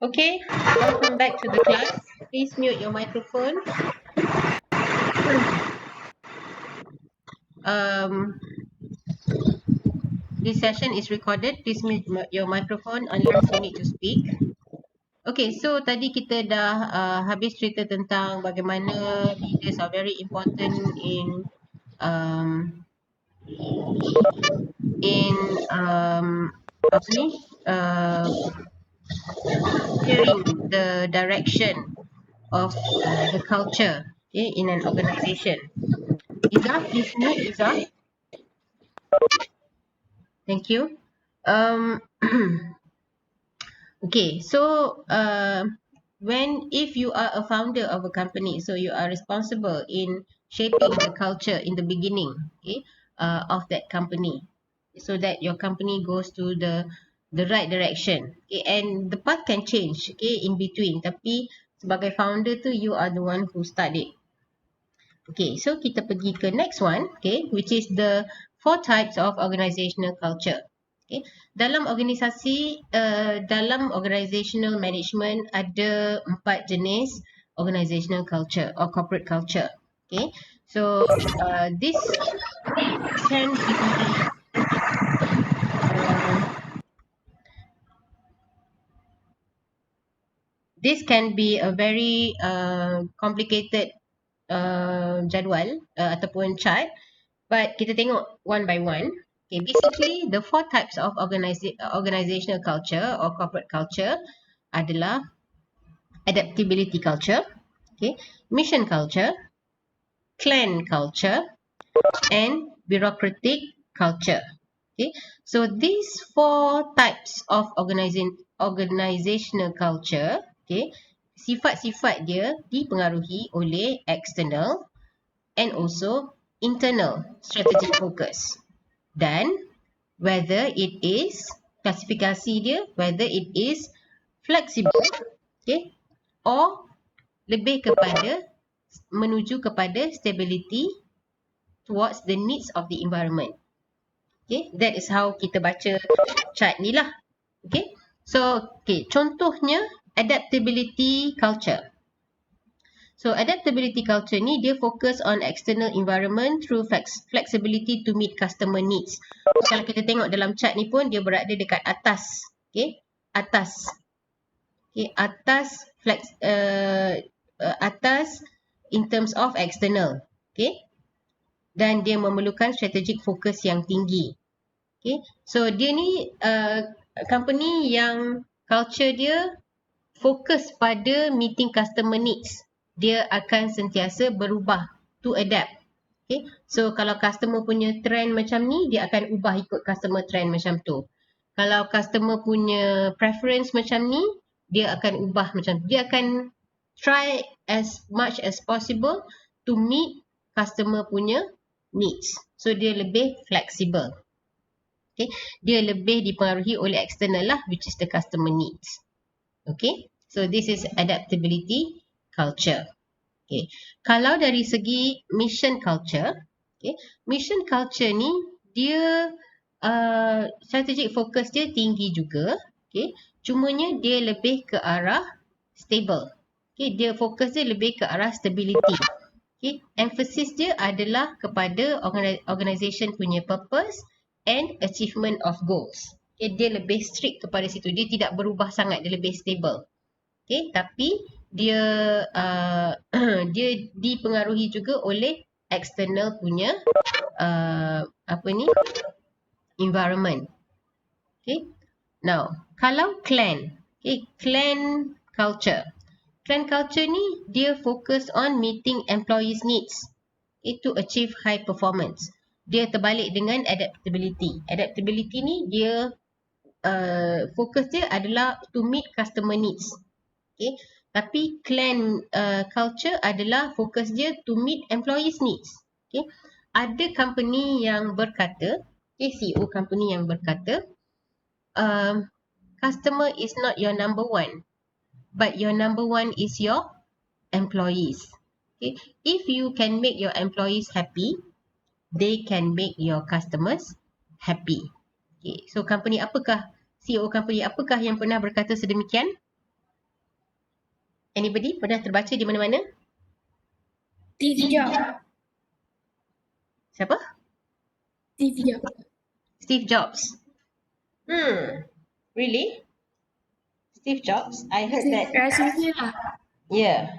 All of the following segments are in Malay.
Okay, welcome back to the class. Please mute your microphone. Um, this session is recorded. Please mute your microphone unless you need to speak. Okay, so tadi kita dah habis cerita tentang bagaimana leaders are very important um, in apa ni steering the direction of the culture, okay, in an organisation. Izzah, please mute Izzah. Thank you. Okay, so if you are a founder of a company, so you are responsible in shaping the culture in the beginning, okay, of that company, so that your company goes to the right direction. Okay, and the path can change, okay, in between. Tapi sebagai founder tu, you are the one who start it. Okay, so kita pergi ke next one, okay, which is the 4 types of organizational culture. Okay, dalam organisasi, dalam organizational management ada 4 jenis organizational culture or corporate culture. Okay, so this can be a very complicated jadual ataupun chart, but kita tengok one by one. Okay, basically the 4 types of organizational culture or corporate culture adalah adaptability culture, okay, mission culture, clan culture, and bureaucratic culture. Okay, so these 4 types of organizational culture, okay, sifat-sifat dia dipengaruhi oleh external and also internal strategic focus, dan whether it is klasifikasi dia, whether it is flexible, okay, or lebih kepada menuju kepada stability towards the needs of the environment. Okay, that is how kita baca chart ni lah. Okay, so okay, contohnya adaptability culture. So adaptability culture ni dia fokus on external environment through flexibility to meet customer needs. So, kalau kita tengok dalam chart ni pun dia berada dekat atas. Okay, atas. Okay, atas atas in terms of external. Okay, dan dia memerlukan strategic focus yang tinggi. Okay, so dia ni company yang culture dia fokus pada meeting customer needs. Dia akan sentiasa berubah to adapt. Okay, so kalau customer punya trend macam ni, dia akan ubah ikut customer trend macam tu. Kalau customer punya preference macam ni, dia akan ubah macam tu. Dia akan try as much as possible to meet customer punya needs. So dia lebih flexible. Okay, dia lebih dipengaruhi oleh external lah, which is the customer needs. Okay, so this is adaptability culture. Okay, kalau dari segi mission culture, okay, mission culture ni dia strategic focus dia tinggi juga. Okay, cumanya dia lebih ke arah stable. Okay, dia fokus dia lebih ke arah stability. Okay, emphasis dia adalah kepada organisation punya purpose and achievement of goals. Okay, dia lebih strict kepada situ. Dia tidak berubah sangat, dia lebih stable. Okay, tapi dia dia dipengaruhi juga oleh external punya environment. Okay, now kalau clan, okay, clan culture. Clan culture ni dia fokus on meeting employees needs, okay, to achieve high performance. Dia terbalik dengan adaptability. Adaptability ni dia fokus dia adalah to meet customer needs. Okay, tapi clan culture adalah fokus dia to meet employees needs. Okay, ada company yang berkata, okay, CEO company yang berkata, customer is not your number one, but your number one is your employees. Okay, if you can make your employees happy, they can make your customers happy. Okay, so company apakah, CEO company apakah yang pernah berkata sedemikian? Anybody pernah terbaca di mana-mana? Steve Jobs. Siapa? Steve Jobs. Steve Jobs. Really? Steve Jobs? I heard that. Rasa dia lah. Yeah.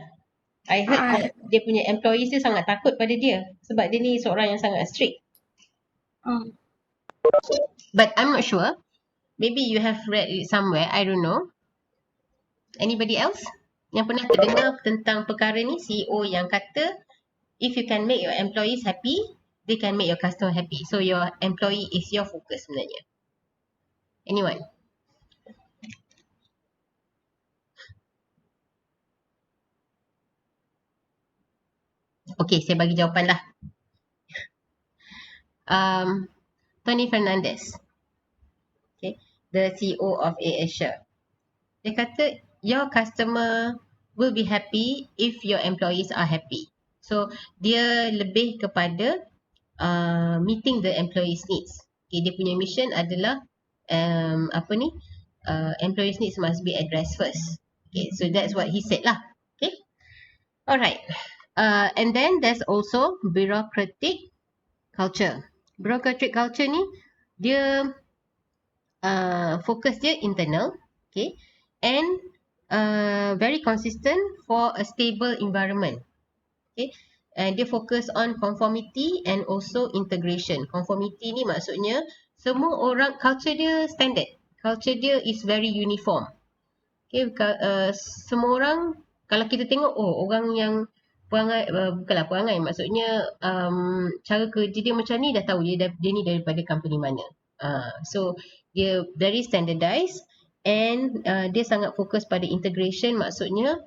I heard that dia punya employees dia sangat takut pada dia sebab dia ni seorang yang sangat strict. But I'm not sure. Maybe you have read it somewhere. I don't know. Anybody else yang pernah terdengar tentang perkara ni? CEO yang kata, if you can make your employees happy, they can make your customer happy. So your employee is your focus sebenarnya. Anyone? Okay, saya bagi jawapan lah. Tony Fernandez. Okay, the CEO of AirAsia. Dia kata, your customer will be happy if your employees are happy. So, dia lebih kepada meeting the employees needs. Okay, dia punya mission adalah employees needs must be addressed first. Okay, so that's what he said lah. Okay, alright. And then there's also bureaucratic culture. Bureaucratic culture ni dia fokus dia internal, okay, and very consistent for a stable environment. Okay, and dia fokus on conformity and also integration. Conformity ni maksudnya semua orang, culture dia standard, culture dia is very uniform. Okay, semua orang, kalau kita tengok, orang yang perangai, bukanlah perangai, maksudnya cara kerja dia macam ni, dah tahu dia ni daripada company mana. So dia very standardized and dia sangat fokus pada integration, maksudnya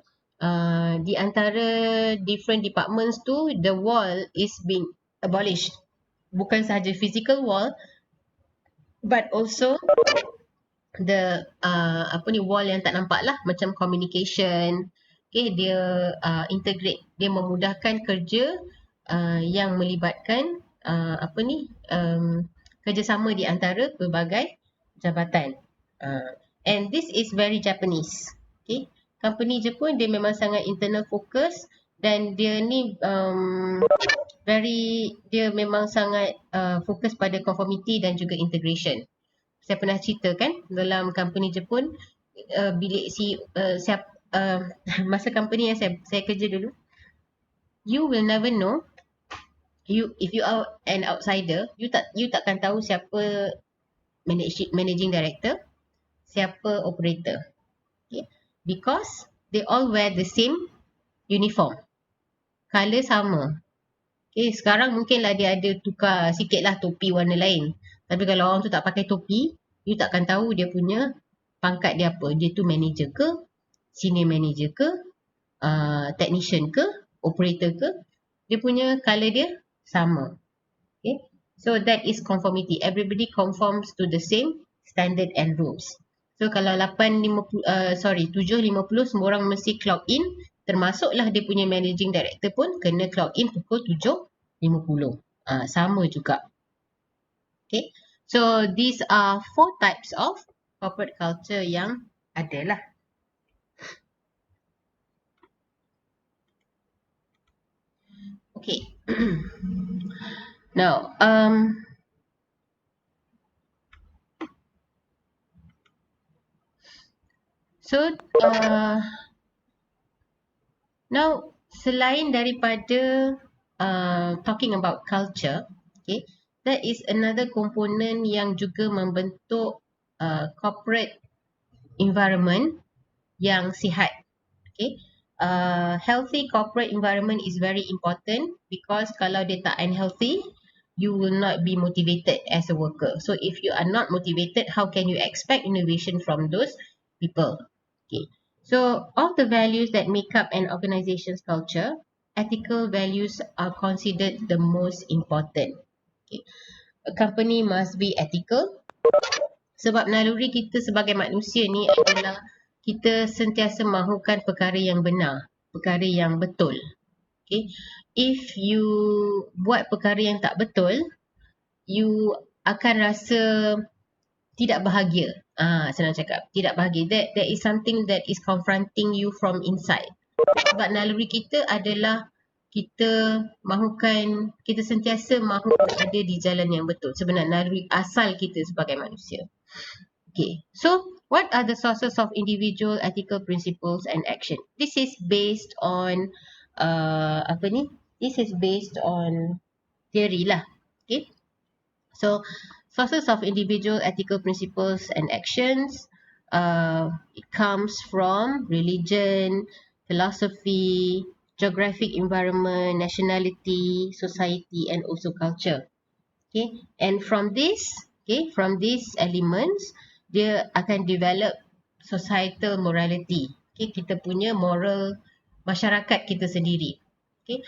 di antara different departments tu, the wall is being abolished. Bukan sahaja physical wall, but also the wall yang tak nampak lah, macam communication. Okay, dia integrate, dia memudahkan kerja yang melibatkan kerjasama di antara pelbagai jabatan. And this is very Japanese. Okay, company Jepun dia memang sangat internal focus dan dia ni dia memang sangat fokus pada conformity dan juga integration. Saya pernah cerita kan, dalam company Jepun, bilik masa company yang saya kerja dulu, you will never know, if you are an outsider, you takkan tahu siapa managing director, siapa operator. Okay, because they all wear the same uniform, colour sama. Okay, sekarang mungkinlah dia ada tukar sikit lah topi warna lain, tapi kalau orang tu tak pakai topi, you takkan tahu dia punya pangkat dia apa. Dia tu manager ke, senior manager ke, technician ke, operator ke, dia punya colour dia sama. Okay, so that is conformity. Everybody conforms to the same standard and rules. So kalau 7.50 semua orang mesti clock in, termasuklah dia punya managing director pun kena clock in pukul 7.50. Sama juga. Okay, so these are 4 types of corporate culture yang ada lah. Okay. Now, now selain daripada talking about culture, okay, that is another component yang juga membentuk corporate environment yang sihat. Okay, healthy corporate environment is very important, because kalau dia tak unhealthy, you will not be motivated as a worker. So if you are not motivated, how can you expect innovation from those people? Okay, so of the values that make up an organization's culture, ethical values are considered the most important. Okay, a company must be ethical, sebab naluri kita sebagai manusia ni adalah kita sentiasa mahukan perkara yang benar, perkara yang betul. Okay, if you buat perkara yang tak betul, you akan rasa tidak bahagia. Senang cakap, tidak bahagia. That is something that is confronting you from inside. Sebab naluri kita adalah kita mahukan, kita sentiasa mahu berada di jalan yang betul. Sebenarnya naluri asal kita sebagai manusia. Okay, so what are the sources of individual ethical principles and action? This is based on apa ni? This is based on theory lah. Okay, so sources of individual ethical principles and actions. It comes from religion, philosophy, geographic environment, nationality, society, and also culture. Okay, and from this, okay, from these elements, dia akan develop societal morality. Okay, kita punya moral masyarakat kita sendiri. Okay,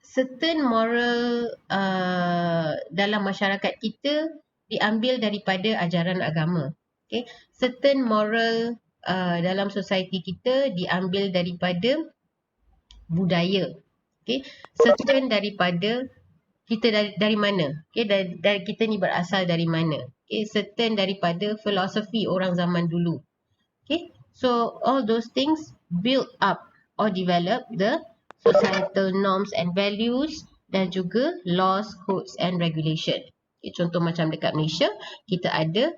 certain moral dalam masyarakat kita diambil daripada ajaran agama. Okay, certain moral dalam society kita diambil daripada budaya. Okay, certain daripada kita dari mana? Okay, dari kita ni berasal dari mana? Okay, certain daripada filosofi orang zaman dulu. Okay, so all those things build up or develop the societal norms and values dan juga laws, codes and regulation. Okay, contoh macam dekat Malaysia, kita ada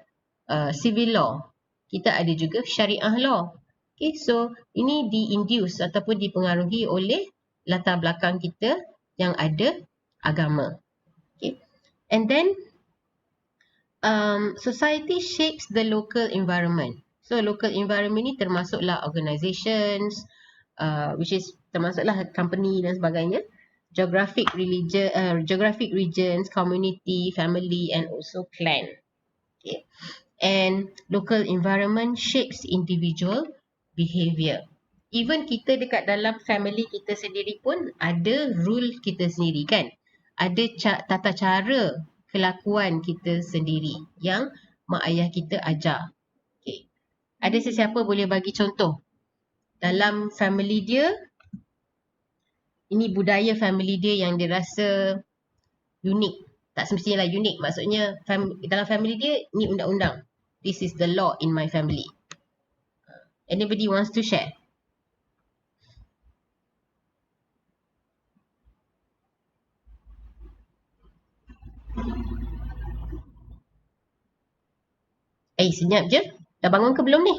civil law. Kita ada juga syariah law. Okay, so ini di-induce ataupun dipengaruhi oleh latar belakang kita yang ada agama. Okay, and then society shapes the local environment. So local environment ni termasuklah organizations, which is termasuklah company dan sebagainya, geographic regions, community, family and also clan. Okay, and local environment shapes individual behavior. Even kita dekat dalam family kita sendiri pun ada rule kita sendiri kan. Ada tata cara kelakuan kita sendiri yang mak ayah kita ajar. Okay, ada sesiapa boleh bagi contoh dalam family dia, ini budaya family dia yang dia rasa unik. Tak semestinya lah unik, maksudnya dalam family dia ni undang-undang. This is the law in my family. Anybody wants to share? Senyap je. Dah bangun ke belum ni?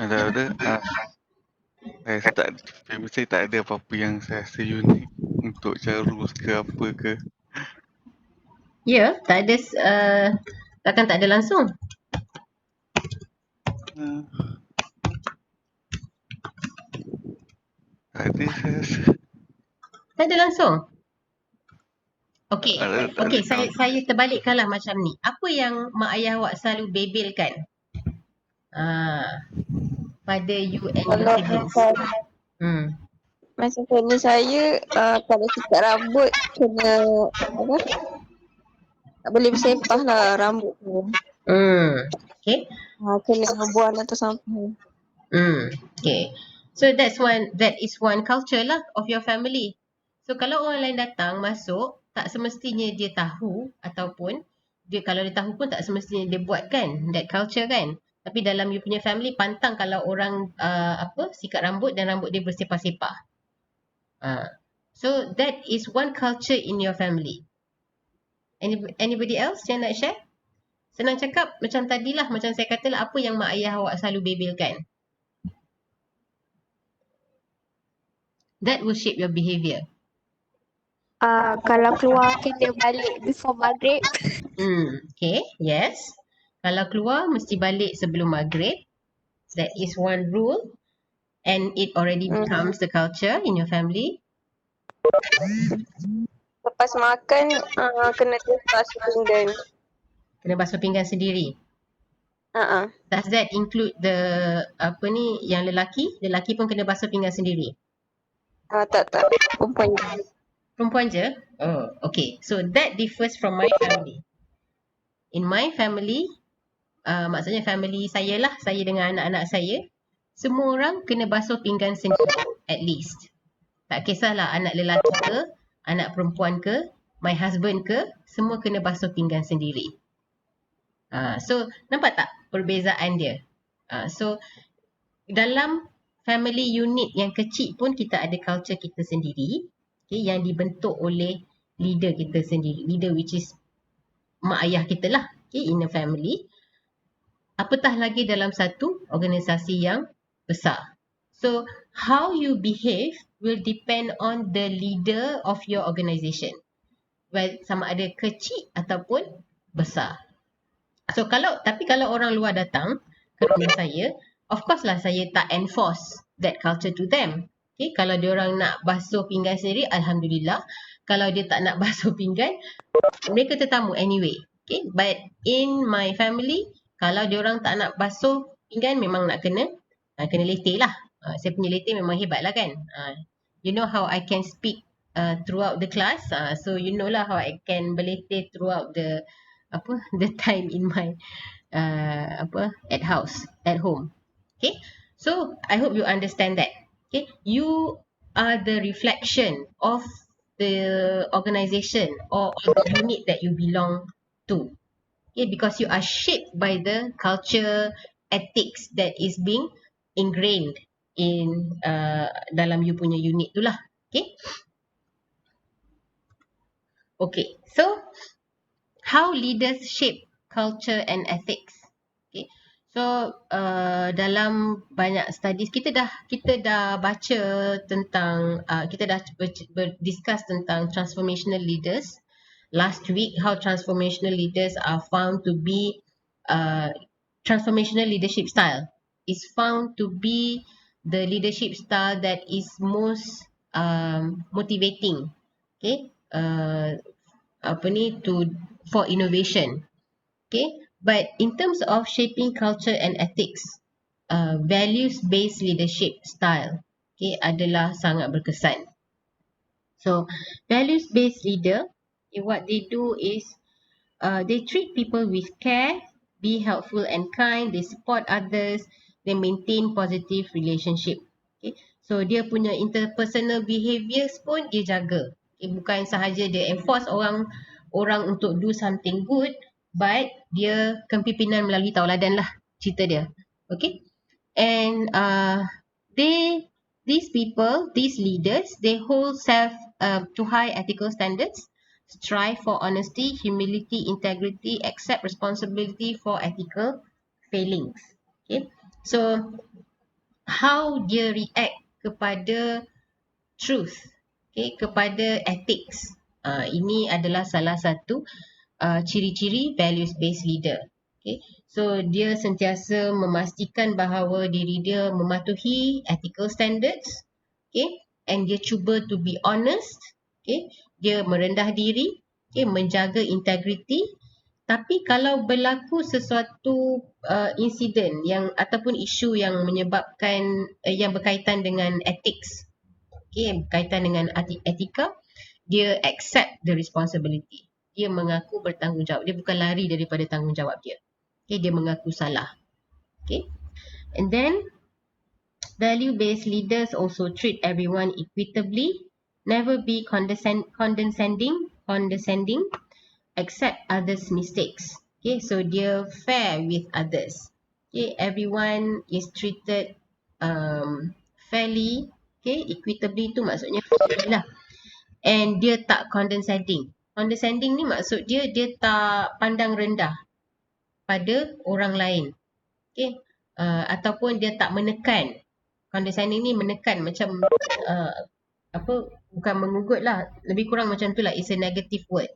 Ada. Saya tak ada apa-apa yang saya rasa unik untuk cara rules ke apa ke. Ya, tak ada, takkan tak ada langsung. Tak ada saya rasa. Tak ada langsung. Okey, Tak okey, ada. saya terbalikkanlah macam ni. Apa yang mak ayah awak selalu bebelkan? Pada you and your siblings. Masa family saya, kalau sikat rambut kena apa? Tak boleh bersepah lah rambut tu. Okay. Kena buang atau sampah. Okay. So that is one culture lah of your family. So kalau orang lain datang masuk, tak semestinya dia tahu ataupun dia kalau dia tahu pun tak semestinya dia buat kan that culture kan. Tapi dalam you punya family pantang kalau orang sikat rambut dan rambut dia bersepah-sepah. So that is one culture in your family. Anybody else yang nak share? Senang cakap macam tadilah, macam saya katalah, apa yang mak ayah awak selalu bebelkan? That will shape your behaviour. Kalau keluar kena balik before maghrib. Okay, yes. Kalau keluar mesti balik sebelum maghrib. That is one rule. And it already becomes the culture in your family. Lepas makan kena basuh pinggan. Kena basuh pinggan sendiri. Does that include the yang lelaki? Lelaki pun kena basuh pinggan sendiri? Tak. Perempuan je. Perempuan je? Oh, okay. So that differs from my family. In my family, maksudnya family saya lah, saya dengan anak-anak saya, semua orang kena basuh pinggan sendiri at least. Tak kisahlah anak lelaki ke, anak perempuan ke, my husband ke, semua kena basuh pinggan sendiri. So nampak tak perbezaan dia? So dalam family unit yang kecil pun kita ada culture kita sendiri, okay, yang dibentuk oleh leader kita sendiri, leader which is mak ayah kita lah, okay, in a family. Apatah lagi dalam satu organisasi yang besar. So how you behave will depend on the leader of your organisation, well, sama ada kecil ataupun besar. So tapi kalau orang luar datang ke rumah saya, of course lah saya tak enforce that culture to them. Okay, kalau dia orang nak basuh pinggan sendiri, alhamdulillah. Kalau dia tak nak basuh pinggan, mereka tetamu anyway. Okay, but in my family, kalau dia orang tak nak basuh pinggan, memang nak kena leteh lah. Saya punya leteh memang hebat lah kan. You know how I can speak throughout the class, so you know lah how I can berleteh throughout the time in my at home. Okay, so I hope you understand that. Okay, you are the reflection of the organization or the unit that you belong to. Okay, because you are shaped by the culture, ethics that is being ingrained in dalam you punya unit tu lah. Okay, so how leaders shape culture and ethics. Okay, so dalam banyak studies kita dah baca tentang kita dah discuss tentang transformational leaders last week. How transformational leaders are found to be transformational leadership style is found to be the leadership style that is most motivating. Okay, for innovation. Okay, but in terms of shaping culture and ethics, values-based leadership style, okay, adalah sangat berkesan. So values-based leader, what they do is they treat people with care, be helpful and kind, they support others, they maintain positive relationship. Okay, so dia punya interpersonal behaviours pun dia jaga. Okay, bukan sahaja dia enforce orang untuk do something good, but dia kepimpinan melalui tauladan lah cerita dia. Okay, and these leaders, they hold self to high ethical standards, strive for honesty, humility, integrity, accept responsibility for ethical failings. Okay, so how dia react kepada truth, okay, kepada ethics. Ini adalah salah satu ciri-ciri values-based leader. Okay, so dia sentiasa memastikan bahawa diri dia mematuhi ethical standards, okay, and dia cuba to be honest, okay, dia merendah diri, okay, menjaga integriti. Tapi kalau berlaku sesuatu insiden yang ataupun isu yang menyebabkan yang berkaitan dengan ethics, okay, berkaitan dengan etika, dia accept the responsibility. Dia mengaku bertanggungjawab. Dia bukan lari daripada tanggungjawab dia. Okay, dia mengaku salah. Okay, and then value-based leaders also treat everyone equitably, never be condescending, accept others' mistakes. Okay, so dia fair with others. Okay, everyone is treated fairly. Okay, equitably tu maksudnya fairly lah. And dia tak condescending. Condescending ni maksud dia tak pandang rendah pada orang lain. Okay, ataupun dia tak menekan. Condescending ni menekan, macam bukan mengugut lah, lebih kurang macam tu lah, it's a negative word.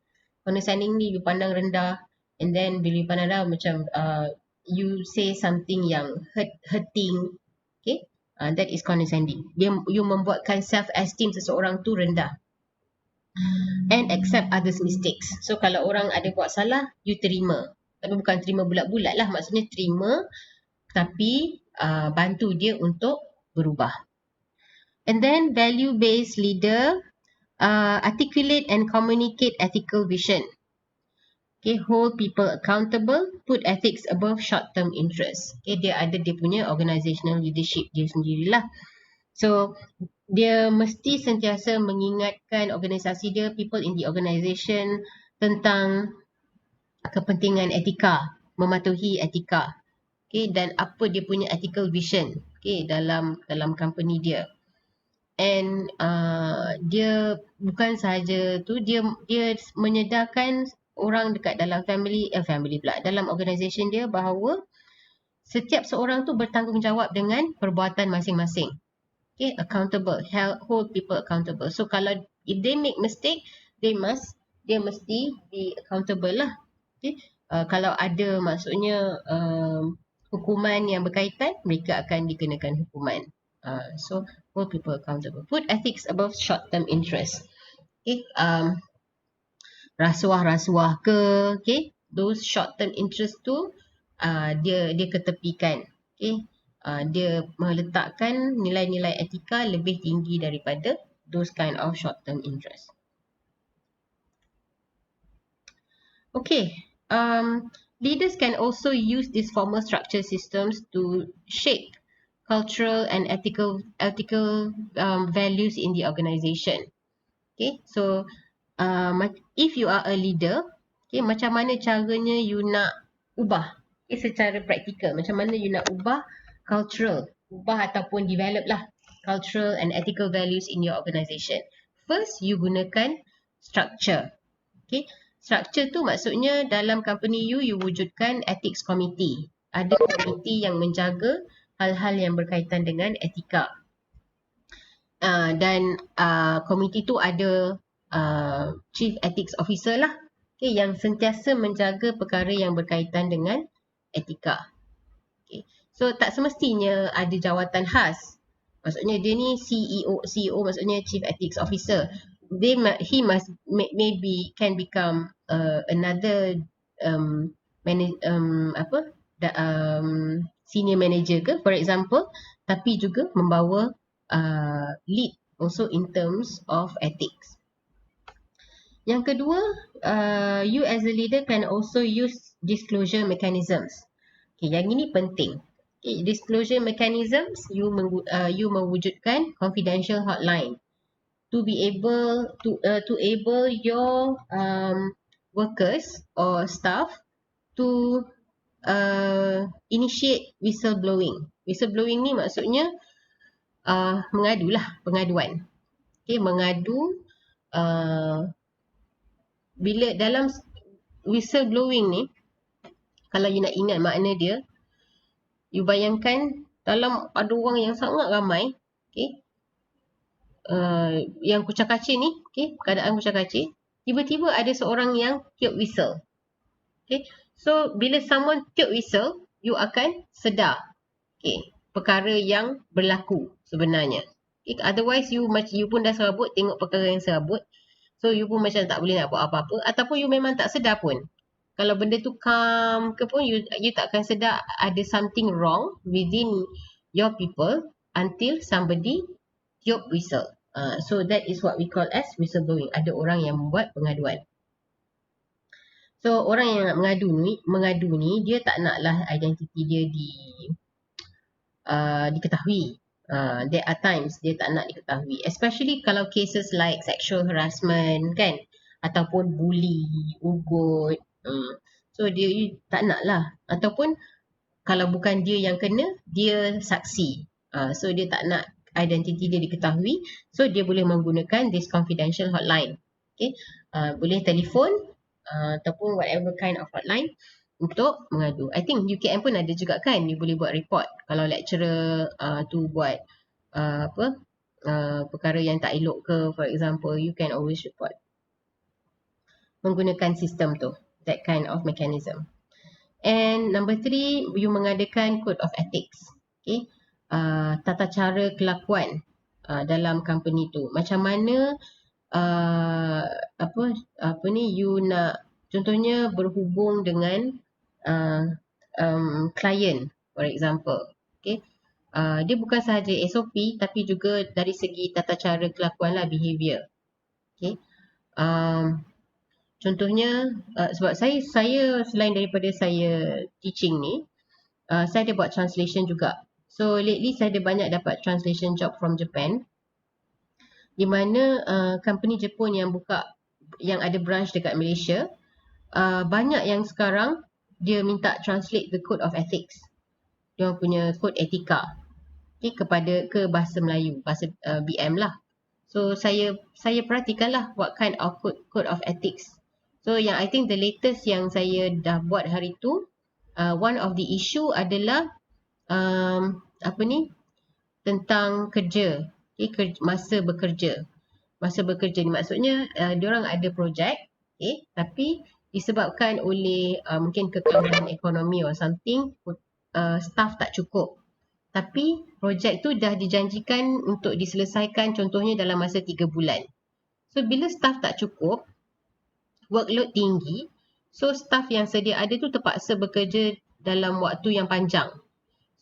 Condescending ni you pandang rendah, and then bila you pandang rendah macam you say something yang hurting. Okay, that is condescending. You membuatkan self-esteem seseorang tu rendah. And accept others' mistakes. So kalau orang ada buat salah, you terima. Tapi bukan terima bulat-bulat lah, maksudnya terima tapi bantu dia untuk berubah. And then value-based leader articulate and communicate ethical vision. Okay, hold people accountable, put ethics above short-term interest. Okay, dia ada dia punya organizational leadership dia sendirilah. So dia mesti sentiasa mengingatkan organisasi dia, people in the organisation, tentang kepentingan etika, mematuhi etika. Okay, dan apa dia punya ethical vision, okay, dalam company dia. And dia bukan sahaja tu, dia menyedarkan orang dekat dalam family pula, dalam organisation dia, bahawa setiap seorang tu bertanggungjawab dengan perbuatan masing-masing. Okay, accountable, hold people accountable. So kalau if they make mistake, dia mesti be accountable lah. Okay. Kalau ada maksudnya hukuman yang berkaitan, mereka akan dikenakan hukuman. So hold people accountable. Put ethics above short-term interest. Okay. Rasuah-rasuah ke, okay, those short-term interest tu dia ketepikan. Okay. Dia meletakkan nilai-nilai etika lebih tinggi daripada those kind of short-term interest. Okay, leaders can also use these formal structure systems to shape cultural and ethical values in the organisation. Okay, so if you are a leader, okay, macam mana caranya you nak ubah, okay, secara praktikal, macam mana you nak ubah ubah ataupun develop lah cultural and ethical values in your organisation. First, you gunakan structure. Okay, structure tu maksudnya dalam company you wujudkan ethics committee. Ada komiti yang menjaga hal-hal yang berkaitan dengan etika. Dan komiti tu ada chief ethics officer lah, okay, yang sentiasa menjaga perkara yang berkaitan dengan etika. Okay. So tak semestinya ada jawatan khas. Maksudnya dia ni CEO maksudnya chief ethics officer. He must maybe can become another senior manager ke, for example, tapi juga membawa lead also in terms of ethics. Yang kedua, you as a leader can also use disclosure mechanisms. Okay, yang ini penting. Okay, disclosure mechanisms, you mewujudkan confidential hotline to be able to able your workers or staff to initiate whistleblowing. Whistleblowing ni maksudnya pengaduan. Okay, mengadu bila dalam whistleblowing ni, kalau you nak ingat makna dia, you bayangkan dalam ada orang yang sangat ramai, okay, yang kucak-kacir ni, okay, keadaan kucak-kacir, tiba-tiba ada seorang yang tiup whistle. Okay, so bila someone tiup whistle, you akan sedar, okay, perkara yang berlaku sebenarnya. Okay, otherwise you pun dah serabut tengok perkara yang serabut, so you pun macam tak boleh nak buat apa-apa, ataupun you memang tak sedar pun. Kalau benda tu calm ke pun, you tak akan sedar ada something wrong within your people until somebody tiup whistle. So that is what we call as whistleblowing. Ada orang yang membuat pengaduan. So orang yang nak mengadu ni dia tak naklah identiti dia diketahui. There are times dia tak nak diketahui, especially kalau cases like sexual harassment kan, ataupun bully, ugut. So dia tak nak lah. Ataupun kalau bukan dia yang kena, dia saksi. So dia tak nak identiti dia diketahui. So dia boleh menggunakan this confidential hotline. Okay, boleh telefon ataupun whatever kind of hotline untuk mengadu. I think UKM pun ada juga kan, you boleh buat report. Kalau lecturer tu buat perkara yang tak elok ke, for example, you can always report menggunakan sistem tu, that kind of mechanism. And number 3, you mengadakan code of ethics. Okay, tata cara kelakuan dalam company tu. Macam mana you nak, contohnya berhubung dengan klien, for example. Okay, dia bukan sahaja SOP tapi juga dari segi tata cara kelakuan lah, behavior. Okay, contohnya sebab saya selain daripada saya teaching ni, saya ada buat translation juga. So lately saya ada banyak dapat translation job from Japan, di mana company Jepun yang ada branch dekat Malaysia, banyak yang sekarang dia minta translate the code of ethics, dia punya code etika, okay, ke bahasa Melayu, bahasa BM lah. So saya perhatikan lah what kind of code of ethics. So yang I think the latest yang saya dah buat hari tu, one of the issue adalah tentang kerja, okay, masa bekerja. Masa bekerja ni maksudnya diorang ada projek, okay, tapi disebabkan oleh mungkin kekalahan ekonomi or something, staff tak cukup. Tapi projek tu dah dijanjikan untuk diselesaikan contohnya dalam masa 3 bulan. So bila staff tak cukup, workload tinggi, so staff yang sedia ada tu terpaksa bekerja dalam waktu yang panjang.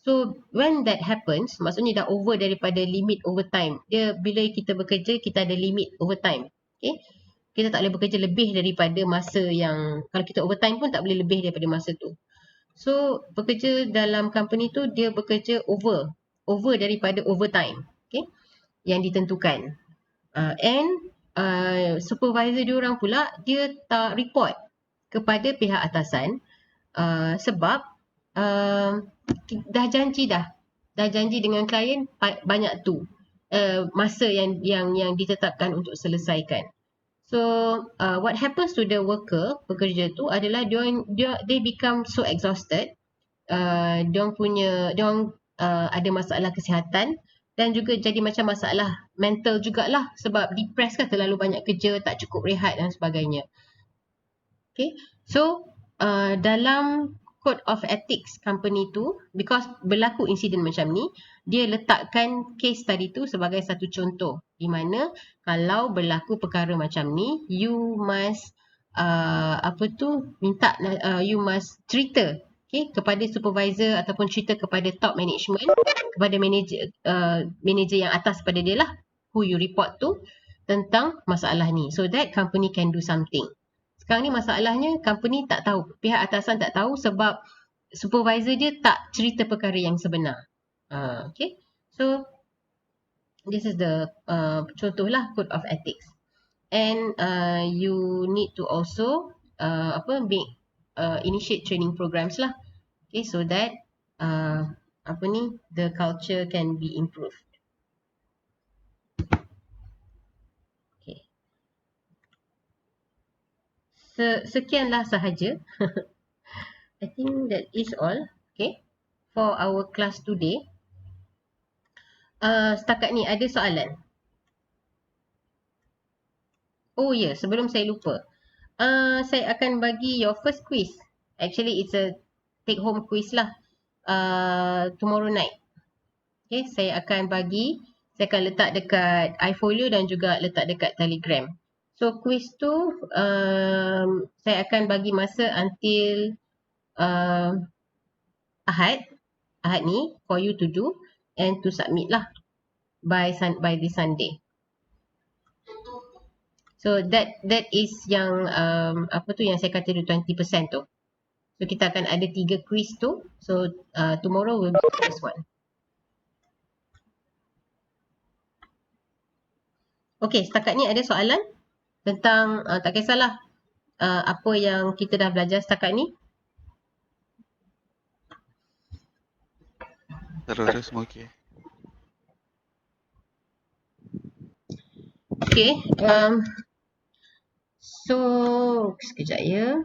So when that happens, maksudnya dah over daripada limit overtime. Bila kita bekerja, kita ada limit overtime. Okay? Kita tak boleh bekerja lebih daripada masa yang, kalau kita overtime pun tak boleh lebih daripada masa tu. So bekerja dalam company tu dia bekerja over daripada overtime, okay, yang ditentukan. Supervisor diorang pula dia tak report kepada pihak atasan, sebab dah janji dengan klien banyak tu masa yang ditetapkan untuk selesaikan. So what happens to the worker, pekerja tu adalah they become so exhausted, diorang ada masalah kesihatan dan juga jadi macam masalah mental jugalah, sebab depressed kan, terlalu banyak kerja, tak cukup rehat dan sebagainya. Okay, so dalam code of ethics company tu, because berlaku insiden macam ni, dia letakkan case study tu sebagai satu contoh, di mana kalau berlaku perkara macam ni, you must you must cerita, okay, kepada supervisor ataupun cerita kepada top management, kepada manager yang atas pada dia lah, who you report to, tentang masalah ni, so that company can do something. Sekarang ni masalahnya company tak tahu, pihak atasan tak tahu sebab supervisor dia tak cerita perkara yang sebenar. Okay, so this is the contohlah code of ethics. And you need to also initiate training programs lah, okay, so that the culture can be improved. Okay, sekianlah sahaja. I think that is all, okay, for our class today. Setakat ni ada soalan? Oh ya, yeah, sebelum saya lupa, saya akan bagi your first quiz. Actually it's a take home quiz lah, tomorrow night. Okay, saya akan letak dekat iFolio dan juga letak dekat Telegram. So quiz tu saya akan bagi masa until Ahad ni for you to do and to submit lah by this Sunday. So that is yang yang saya kata 20% tu. So kita akan ada 3 quiz tu. So tomorrow will be the first one. Okay, setakat ni ada soalan tentang tak kisahlah apa yang kita dah belajar setakat ni. Terus semua okey. Okay, so sekejap ya.